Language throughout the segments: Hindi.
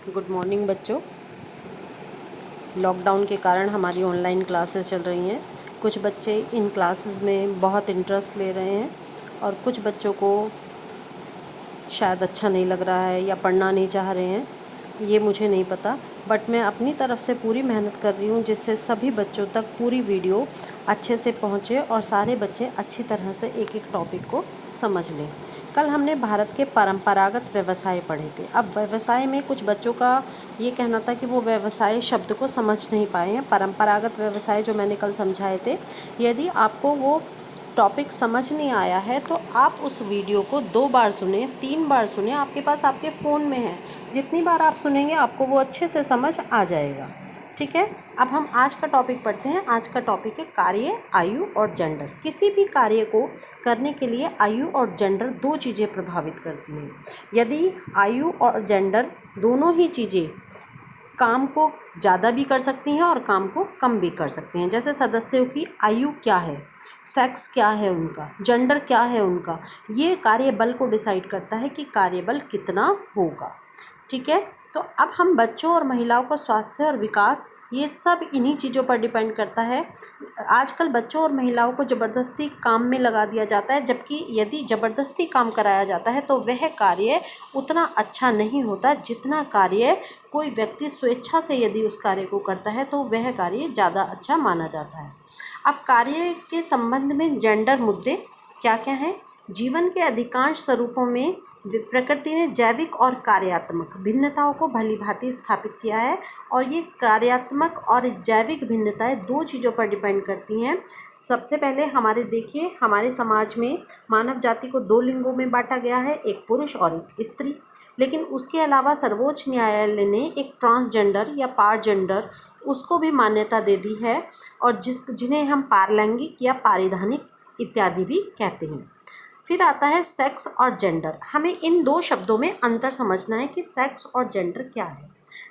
गुड मॉर्निंग बच्चों। लॉकडाउन के कारण हमारी ऑनलाइन क्लासेस चल रही हैं। कुछ बच्चे इन क्लासेस में बहुत इंटरेस्ट ले रहे हैं और कुछ बच्चों को शायद अच्छा नहीं लग रहा है या पढ़ना नहीं चाह रहे हैं, ये मुझे नहीं पता। बट मैं अपनी तरफ से पूरी मेहनत कर रही हूँ जिससे सभी बच्चों तक पूरी वीडियो अच्छे से पहुँचे और सारे बच्चे अच्छी तरह से एक एक टॉपिक को समझ लें। कल हमने भारत के परंपरागत व्यवसाय पढ़े थे। अब व्यवसाय में कुछ बच्चों का ये कहना था कि वो व्यवसाय शब्द को समझ नहीं पाए हैं। परंपरागत व्यवसाय जो मैंने कल समझाए थे, यदि आपको वो टॉपिक समझ नहीं आया है तो आप उस वीडियो को 2 बार सुने, 3 बार सुने, आपके पास आपके फ़ोन में है। जितनी बार आप सुनेंगे आपको वो अच्छे से समझ आ जाएगा। ठीक है, अब हम आज का टॉपिक पढ़ते हैं। आज का टॉपिक है कार्य, आयु और जेंडर। किसी भी कार्य को करने के लिए आयु और जेंडर 2 चीज़ें प्रभावित करती हैं। यदि आयु और जेंडर दोनों ही चीज़ें काम को ज़्यादा भी कर सकती हैं और काम को कम भी कर सकती हैं। जैसे सदस्यों की आयु क्या है, सेक्स क्या है उनका, जेंडर क्या है उनका, ये कार्यबल को डिसाइड करता है कि कार्यबल कितना होगा। ठीक है, तो अब हम बच्चों और महिलाओं का स्वास्थ्य और विकास, ये सब इन्हीं चीज़ों पर डिपेंड करता है। आजकल बच्चों और महिलाओं को ज़बरदस्ती काम में लगा दिया जाता है, जबकि यदि ज़बरदस्ती काम कराया जाता है तो वह कार्य उतना अच्छा नहीं होता जितना कार्य कोई व्यक्ति स्वेच्छा से यदि उस कार्य को करता है तो वह कार्य ज़्यादा अच्छा माना जाता है। अब कार्य के संबंध में जेंडर मुद्दे क्या क्या हैं? जीवन के अधिकांश स्वरूपों में प्रकृति ने जैविक और कार्यात्मक भिन्नताओं को भलीभांति स्थापित किया है और ये कार्यात्मक और जैविक भिन्नताएं 2 चीज़ों पर डिपेंड करती हैं। सबसे पहले देखिए हमारे समाज में मानव जाति को 2 लिंगों में बांटा गया है, एक पुरुष और एक स्त्री। लेकिन उसके अलावा सर्वोच्च न्यायालय ने एक ट्रांसजेंडर या पारजेंडर उसको भी मान्यता दे दी है और जिन्हें हम पारलैंगिक या पारिधानिक इत्यादि भी कहते हैं। फिर आता है सेक्स और जेंडर। हमें इन 2 शब्दों में अंतर समझना है कि सेक्स और जेंडर क्या है।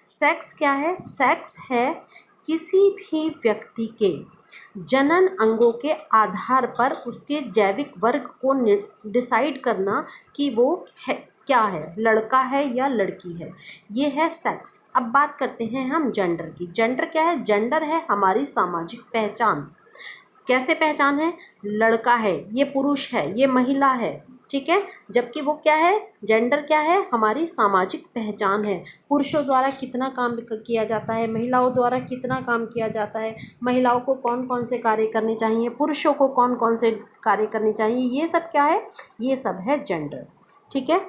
सेक्स क्या है? सेक्स है किसी भी व्यक्ति के जनन अंगों के आधार पर उसके जैविक वर्ग को डिसाइड करना कि वो है क्या है, लड़का है या लड़की है, ये है सेक्स। अब बात करते हैं हम जेंडर की। जेंडर क्या है? जेंडर है हमारी सामाजिक पहचान। कैसे पहचान है? लड़का है, ये पुरुष है, ये महिला है। ठीक है, जबकि वो क्या है? जेंडर क्या है? हमारी सामाजिक पहचान है। पुरुषों द्वारा कितना काम किया जाता है, महिलाओं द्वारा कितना काम किया जाता है, महिलाओं को कौन कौन से कार्य करने चाहिए, पुरुषों को कौन कौन से कार्य करने चाहिए, ये सब क्या है? ये सब है जेंडर। ठीक है,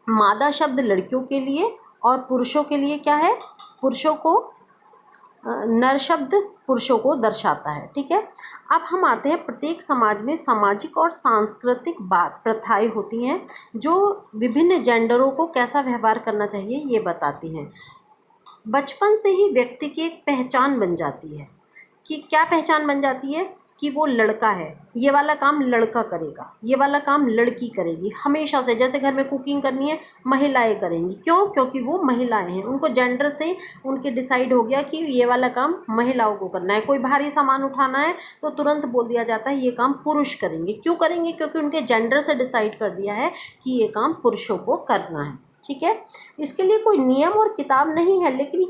मादा शब्द लड़कियों के लिए और पुरुषों के लिए क्या है? पुरुषों को नर शब्द पुरुषों को दर्शाता है। ठीक है, अब हम आते हैं प्रत्येक समाज में सामाजिक और सांस्कृतिक बात प्रथाएं होती हैं जो विभिन्न जेंडरों को कैसा व्यवहार करना चाहिए ये बताती हैं। बचपन से ही व्यक्ति की एक पहचान बन जाती है कि क्या पहचान बन जाती है कि वो लड़का है, ये वाला काम लड़का करेगा, ये वाला काम लड़की करेगी। हमेशा से जैसे घर में कुकिंग करनी है महिलाएं करेंगी, क्यों? क्योंकि वो महिलाएं हैं, उनको जेंडर से उनके डिसाइड हो गया कि ये वाला काम महिलाओं को करना है। कोई भारी सामान उठाना है तो तुरंत बोल दिया जाता है ये काम पुरुष करेंगे। क्यों करेंगे? क्योंकि उनके जेंडर से डिसाइड कर दिया है कि ये काम पुरुषों को करना है। ठीक है, इसके लिए कोई नियम और किताब नहीं है, लेकिन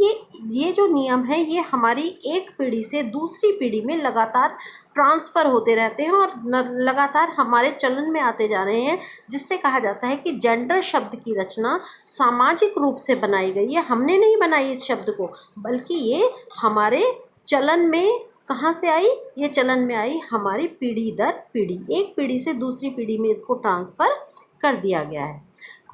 ये जो नियम है ये हमारी एक पीढ़ी से दूसरी पीढ़ी में लगातार ट्रांसफ़र होते रहते हैं और लगातार हमारे चलन में आते जा रहे हैं, जिससे कहा जाता है कि जेंडर शब्द की रचना सामाजिक रूप से बनाई गई है। हमने नहीं बनाई इस शब्द को, बल्कि ये हमारे चलन में कहाँ से आई? ये चलन में आई हमारी पीढ़ी दर पीढ़ी, एक पीढ़ी से दूसरी पीढ़ी में इसको ट्रांसफ़र कर दिया गया है।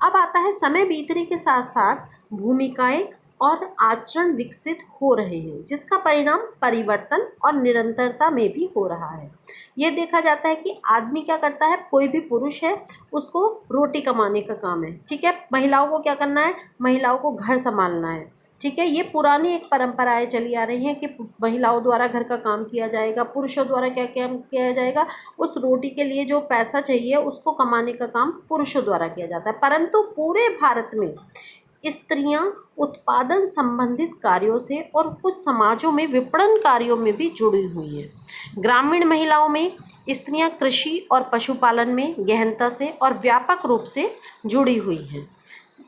अब आता है समय बीतने के साथ साथ भूमिकाएं और आचरण विकसित हो रहे हैं, जिसका परिणाम परिवर्तन और निरंतरता में भी हो रहा है। ये देखा जाता है कि आदमी क्या करता है, कोई भी पुरुष है उसको रोटी कमाने का काम है। ठीक है, महिलाओं को क्या करना है? महिलाओं को घर संभालना है। ठीक है, ये पुरानी एक परंपराएं चली आ रही हैं कि महिलाओं द्वारा घर का काम किया जाएगा, पुरुषों द्वारा क्या काम किया जाएगा, उस रोटी के लिए जो पैसा चाहिए उसको कमाने का काम पुरुषों द्वारा किया जाता है। परंतु पूरे भारत में स्त्रियां उत्पादन संबंधित कार्यों से और कुछ समाजों में विपणन कार्यों में भी जुड़ी हुई हैं। ग्रामीण महिलाओं में स्त्रियां कृषि और पशुपालन में गहनता से और व्यापक रूप से जुड़ी हुई हैं।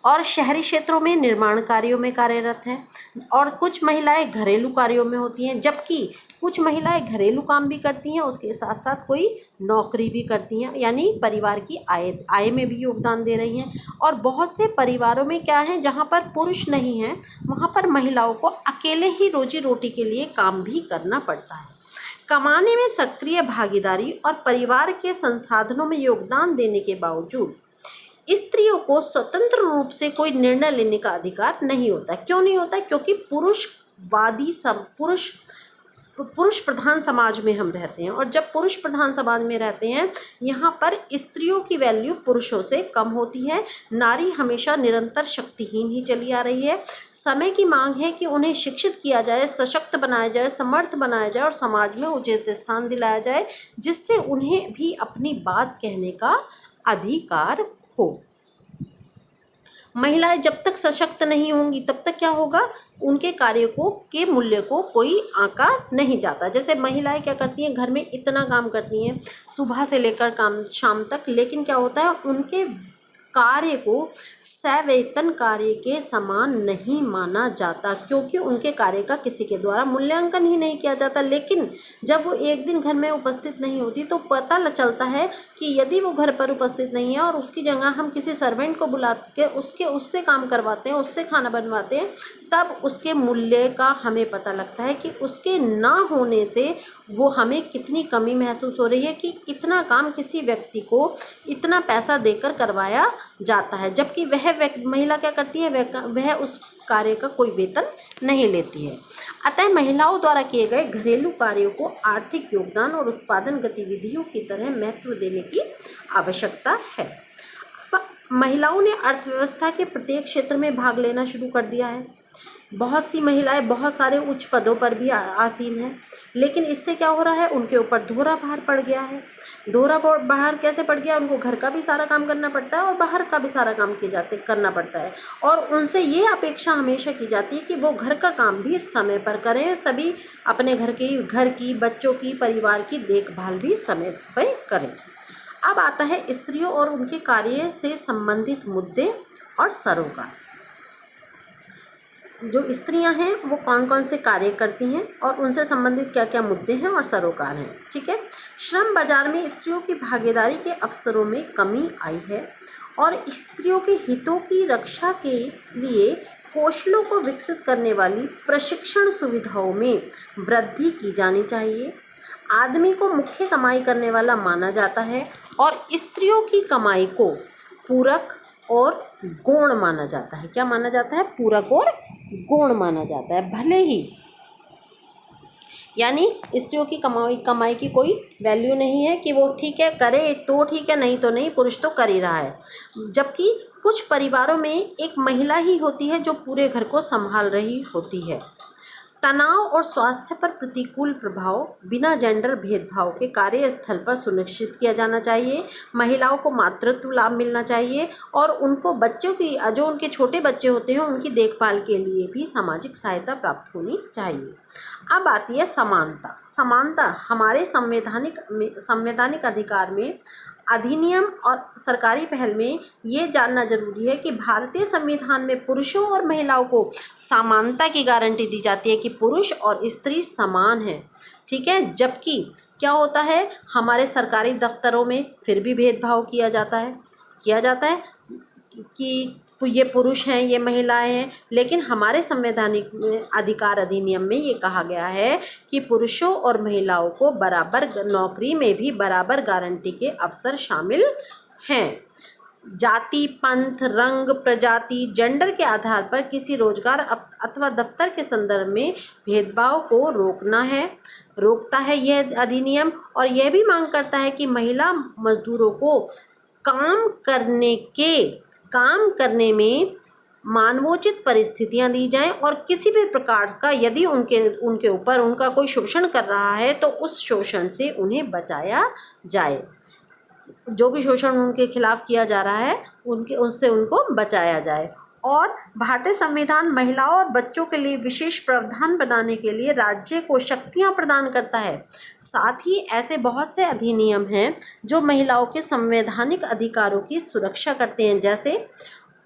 और शहरी क्षेत्रों में निर्माण कार्यों में कार्यरत हैं, और कुछ महिलाएं घरेलू कार्यों में होती हैं, जबकि कुछ महिलाएं घरेलू काम भी करती हैं, उसके साथ साथ कोई नौकरी भी करती हैं, यानी परिवार की आय में भी योगदान दे रही हैं। और बहुत से परिवारों में क्या है, जहाँ पर पुरुष नहीं हैं वहाँ पर महिलाओं को अकेले ही रोजी रोटी के लिए काम भी करना पड़ता है। कमाने में सक्रिय भागीदारी और परिवार के संसाधनों में योगदान देने के बावजूद स्त्रियों को स्वतंत्र रूप से कोई निर्णय लेने का अधिकार नहीं होता। क्यों नहीं होता? क्योंकि पुरुष प्रधान समाज में हम रहते हैं, और जब पुरुष प्रधान समाज में रहते हैं यहाँ पर स्त्रियों की वैल्यू पुरुषों से कम होती है। नारी हमेशा निरंतर शक्तिहीन ही चली आ रही है। समय की मांग है कि उन्हें शिक्षित किया जाए, सशक्त बनाया जाए, समर्थ बनाया जाए और समाज में उचित स्थान दिलाया जाए, जिससे उन्हें भी अपनी बात कहने का अधिकार हो। महिलाएं जब तक सशक्त नहीं होंगी तब तक क्या होगा, उनके कार्य के मूल्य को कोई आंका नहीं जाता। जैसे महिलाएं क्या करती हैं, घर में इतना काम करती हैं सुबह से लेकर काम शाम तक, लेकिन क्या होता है, उनके कार्य को सवेतन कार्य के समान नहीं माना जाता, क्योंकि उनके कार्य का किसी के द्वारा मूल्यांकन ही नहीं किया जाता। लेकिन जब वो एक दिन घर में उपस्थित नहीं होती तो पता चलता है कि यदि वो घर पर उपस्थित नहीं है और उसकी जगह हम किसी सर्वेंट को बुला के उससे काम करवाते हैं, उससे खाना बनवाते हैं, तब उसके मूल्य का हमें पता लगता है कि उसके ना होने से वो हमें कितनी कमी महसूस हो रही है कि इतना काम किसी व्यक्ति को इतना पैसा देकर करवाया जाता है, जबकि वह महिला क्या करती है, वह उस कार्य का कोई वेतन नहीं लेती है। अतः महिलाओं द्वारा किए गए घरेलू कार्यों को आर्थिक योगदान और उत्पादन गतिविधियों की तरह महत्व देने की आवश्यकता है। महिलाओं ने अर्थव्यवस्था के प्रत्येक क्षेत्र में भाग लेना शुरू कर दिया है। बहुत सी महिलाएं बहुत सारे उच्च पदों पर भी आसीन हैं, लेकिन इससे क्या हो रहा है, उनके ऊपर दोहरा भार पड़ गया है। दोहरा भार कैसे पड़ गया, उनको घर का भी सारा काम करना पड़ता है और बाहर का भी सारा काम करना पड़ता है, और उनसे ये अपेक्षा हमेशा की जाती है कि वो घर का काम भी समय पर करें, सभी अपने घर की, बच्चों की, परिवार की देखभाल भी समय पर करें। अब आता है स्त्रियों और उनके कार्य से संबंधित मुद्दे और सरोकार। जो स्त्रियां हैं वो कौन कौन से कार्य करती हैं और उनसे संबंधित क्या क्या मुद्दे हैं और सरोकार हैं। ठीक है, श्रम बाजार में स्त्रियों की भागीदारी के अवसरों में कमी आई है और स्त्रियों के हितों की रक्षा के लिए कौशलों को विकसित करने वाली प्रशिक्षण सुविधाओं में वृद्धि की जानी चाहिए। आदमी को मुख्य कमाई करने वाला माना जाता है और स्त्रियों की कमाई को पूरक और गौण माना जाता है। क्या माना जाता है? पूरक और गौण माना जाता है। भले ही यानी स्त्रियों की कमाई की कोई वैल्यू नहीं है कि वो ठीक है करे तो ठीक है, नहीं तो नहीं, पुरुष तो कर ही रहा है। जबकि कुछ परिवारों में एक महिला ही होती है जो पूरे घर को संभाल रही होती है। तनाव और स्वास्थ्य पर प्रतिकूल प्रभाव बिना जेंडर भेदभाव के कार्यस्थल पर सुनिश्चित किया जाना चाहिए। महिलाओं को मातृत्व लाभ मिलना चाहिए और उनको बच्चों की, जो उनके छोटे बच्चे होते हैं, उनकी देखभाल के लिए भी सामाजिक सहायता प्राप्त होनी चाहिए। अब आती है समानता। समानता हमारे संवैधानिक अधिकार में, अधिनियम और सरकारी पहल में ये जानना जरूरी है कि भारतीय संविधान में पुरुषों और महिलाओं को समानता की गारंटी दी जाती है कि पुरुष और स्त्री समान हैं। ठीक है, जबकि क्या होता है, हमारे सरकारी दफ्तरों में फिर भी भेदभाव किया जाता है कि ये पुरुष हैं, ये महिलाएं हैं, लेकिन हमारे संवैधानिक अधिकार अधिनियम में ये कहा गया है कि पुरुषों और महिलाओं को बराबर नौकरी में भी बराबर गारंटी के अवसर शामिल हैं। जाति, पंथ, रंग, प्रजाति, जेंडर के आधार पर किसी रोजगार अथवा दफ्तर के संदर्भ में भेदभाव को रोकता है यह अधिनियम, और यह भी मांग करता है कि महिला मजदूरों को काम करने में मानवोचित परिस्थितियां दी जाएं और किसी भी प्रकार का यदि उनके ऊपर उनका कोई शोषण कर रहा है तो उस शोषण से उन्हें बचाया जाए। जो भी शोषण उनके खिलाफ किया जा रहा है उससे उनको बचाया जाए। और भारतीय संविधान महिलाओं और बच्चों के लिए विशेष प्रावधान बनाने के लिए राज्य को शक्तियां प्रदान करता है। साथ ही ऐसे बहुत से अधिनियम हैं जो महिलाओं के संवैधानिक अधिकारों की सुरक्षा करते हैं, जैसे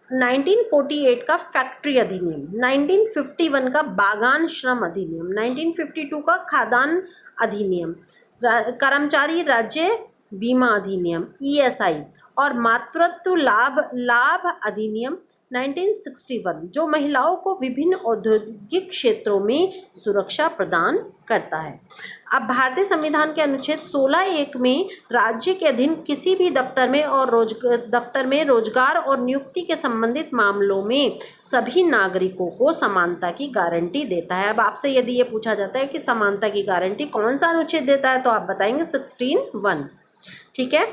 1948 का फैक्ट्री अधिनियम, 1951 का बागान श्रम अधिनियम, 1952 का खाद्यान्न अधिनियम, कर्मचारी राज्य बीमा अधिनियम ईएसआई और मातृत्व लाभ लाभ अधिनियम 1961 जो महिलाओं को विभिन्न औद्योगिक क्षेत्रों में सुरक्षा प्रदान करता है। अब भारतीय संविधान के अनुच्छेद 16(1) में राज्य के अधीन किसी भी दफ्तर में रोजगार और नियुक्ति के संबंधित मामलों में सभी नागरिकों को समानता की गारंटी देता है। अब आपसे यदि ये पूछा जाता है कि समानता की गारंटी कौन सा अनुच्छेद देता है तो आप बताएंगे 16(1). ठीक है।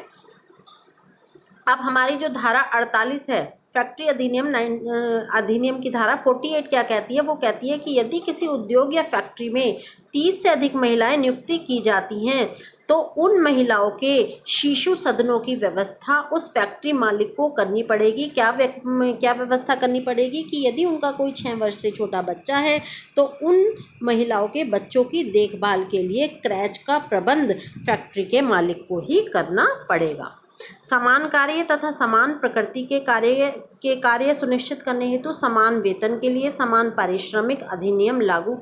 अब हमारी जो धारा 48 है फैक्ट्री अधिनियम की धारा 48 क्या कहती है? वो कहती है कि यदि किसी उद्योग या फैक्ट्री में 30 से अधिक महिलाएं नियुक्ति की जाती हैं तो उन महिलाओं के शिशु सदनों की व्यवस्था उस फैक्ट्री मालिक को करनी पड़ेगी। क्या व्यवस्था करनी पड़ेगी कि यदि उनका कोई 6 वर्ष से छोटा बच्चा है तो उन महिलाओं के बच्चों की देखभाल के लिए क्रैच का प्रबंध फैक्ट्री के मालिक को ही करना पड़ेगा। समान कार्य तथा समान प्रकृति के कार्य सुनिश्चित करने हेतु समान वेतन के लिए समान पारिश्रमिक अधिनियम लागू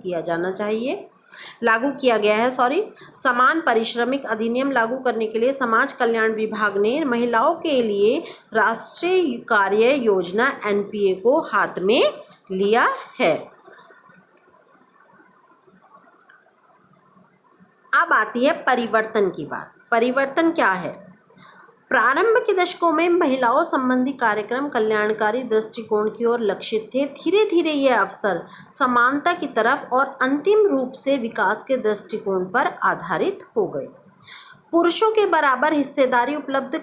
किया गया है। समान पारिश्रमिक अधिनियम लागू करने के लिए समाज कल्याण विभाग ने महिलाओं के लिए राष्ट्रीय कार्य योजना एनपीए को हाथ में लिया है। अब आती है परिवर्तन की बात। परिवर्तन क्या है? प्रारंभ के दशकों में महिलाओं संबंधी कार्यक्रम कल्याणकारी दृष्टिकोण की ओर लक्षित थे। धीरे धीरे ये अवसर समानता की तरफ और अंतिम रूप से विकास के दृष्टिकोण पर आधारित हो गए। पुरुषों के बराबर हिस्सेदारी उपलब्ध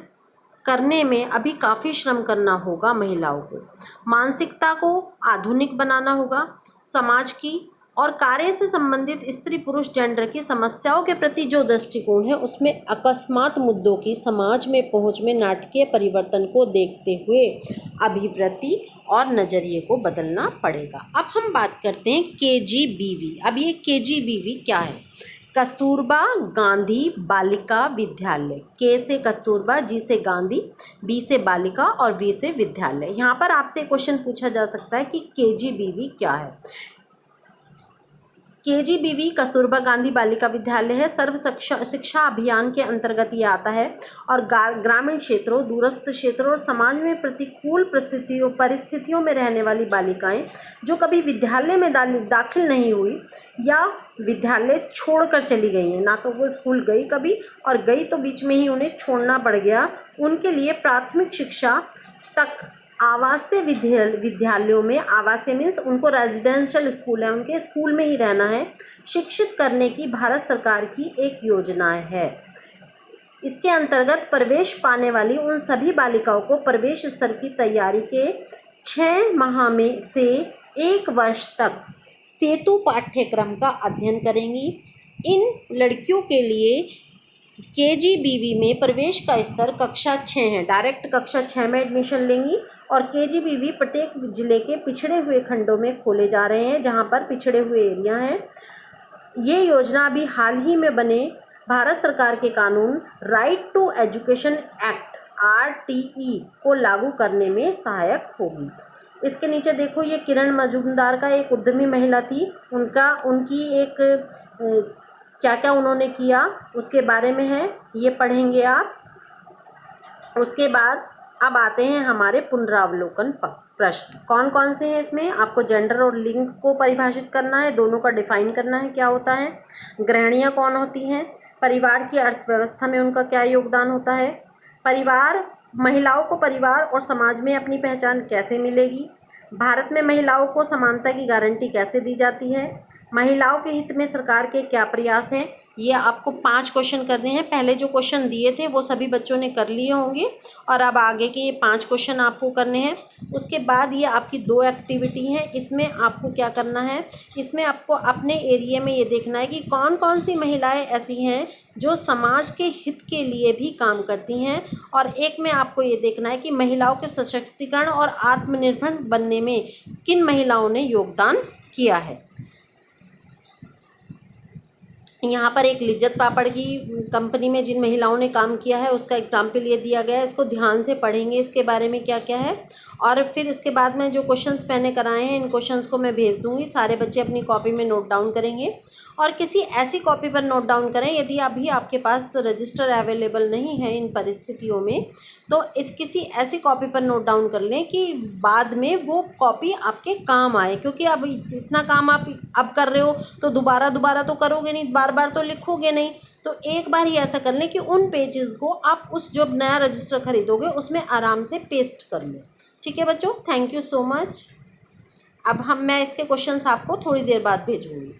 करने में अभी काफ़ी श्रम करना होगा। महिलाओं को मानसिकता को आधुनिक बनाना होगा। समाज की और कार्य से संबंधित स्त्री पुरुष जेंडर की समस्याओं के प्रति जो दृष्टिकोण है उसमें अकस्मात मुद्दों की समाज में पहुंच में नाटकीय परिवर्तन को देखते हुए अभिवृत्ति और नज़रिए को बदलना पड़ेगा। अब हम बात करते हैं केजीबीवी। अब ये केजीबीवी क्या है? कस्तूरबा गांधी बालिका विद्यालय। के से कस्तूरबा, जी से गांधी, बी से बालिका और वी से विद्यालय। यहाँ पर आपसे क्वेश्चन पूछा जा सकता है कि केजीबीवी क्या है। केजीबीवी कस्तूरबा गांधी बालिका विद्यालय है। सर्व शिक्षा अभियान के अंतर्गत ये आता है और ग्रामीण क्षेत्रों, दूरस्थ क्षेत्रों और समाज में प्रतिकूल परिस्थितियों में रहने वाली बालिकाएं जो कभी विद्यालय में दाखिल नहीं हुई या विद्यालय छोड़कर चली गई हैं, ना तो वो स्कूल गई कभी और गई तो बीच में ही उन्हें छोड़ना पड़ गया, उनके लिए प्राथमिक शिक्षा तक आवासीय विद्यालयों में, आवासीय मीन्स उनको रेजिडेंशियल स्कूल है, उनके स्कूल में ही रहना है, शिक्षित करने की भारत सरकार की एक योजना है। इसके अंतर्गत प्रवेश पाने वाली उन सभी बालिकाओं को प्रवेश स्तर की तैयारी के 6 माह में से 1 वर्ष तक सेतु पाठ्यक्रम का अध्ययन करेंगी। इन लड़कियों के लिए केजीबीवी में प्रवेश का स्तर कक्षा 6 है। डायरेक्ट कक्षा 6 में एडमिशन लेंगी और केजीबीवी प्रत्येक जिले के पिछड़े हुए खंडों में खोले जा रहे हैं जहां पर पिछड़े हुए एरिया हैं। ये योजना अभी हाल ही में बने भारत सरकार के कानून right to education act RTE को लागू करने में सहायक होगी। इसके नीचे देखो, ये किरण मजूमदार का एक उद्यमी महिला थी। उनकी एक क्या क्या उन्होंने किया उसके बारे में है, ये पढ़ेंगे आप। उसके बाद अब आते हैं हमारे पुनरावलोकन प्रश्न। कौन कौन से हैं इसमें? आपको जेंडर और लिंग को परिभाषित करना है, दोनों का डिफाइन करना है क्या होता है, गृहिणियाँ कौन होती हैं, परिवार की अर्थव्यवस्था में उनका क्या योगदान होता है, महिलाओं को परिवार और समाज में अपनी पहचान कैसे मिलेगी, भारत में महिलाओं को समानता की गारंटी कैसे दी जाती है, महिलाओं के हित में सरकार के क्या प्रयास हैं। ये आपको 5 क्वेश्चन करने हैं। पहले जो क्वेश्चन दिए थे वो सभी बच्चों ने कर लिए होंगे और अब आगे के ये 5 क्वेश्चन आपको करने हैं। उसके बाद ये आपकी 2 एक्टिविटी हैं। इसमें आपको क्या करना है, इसमें आपको अपने एरिया में ये देखना है कि कौन कौन सी महिलाएं ऐसी हैं जो समाज के हित के लिए भी काम करती हैं, और एक में आपको ये देखना है कि महिलाओं के सशक्तिकरण और आत्मनिर्भर बनने में किन महिलाओं ने योगदान किया है। यहाँ पर एक लिज्जत पापड़ की कंपनी में जिन महिलाओं ने काम किया है उसका एग्जाम्पल ये दिया गया है। इसको ध्यान से पढ़ेंगे इसके बारे में क्या क्या है, और फिर इसके बाद में जो क्वेश्चंस मैंने कराए हैं इन क्वेश्चंस को मैं भेज दूँगी। सारे बच्चे अपनी कॉपी में नोट डाउन करेंगे और किसी ऐसी कॉपी पर नोट डाउन करें, यदि अभी आपके पास रजिस्टर अवेलेबल नहीं है इन परिस्थितियों में, तो इस किसी ऐसी कॉपी पर नोट डाउन कर लें कि बाद में वो कॉपी आपके काम आए। क्योंकि अब जितना काम आप अब कर रहे हो तो दोबारा दोबारा तो करोगे नहीं, बार बार तो लिखोगे नहीं। तो एक बार ही ऐसा कर लें कि उन पेजेस को आप उस जो नया रजिस्टर खरीदोगे उसमें आराम से पेस्ट कर लो। ठीक है बच्चों, थैंक यू सो मच। अब मैं इसके क्वेश्चंस आपको थोड़ी देर बाद भेजूँगी।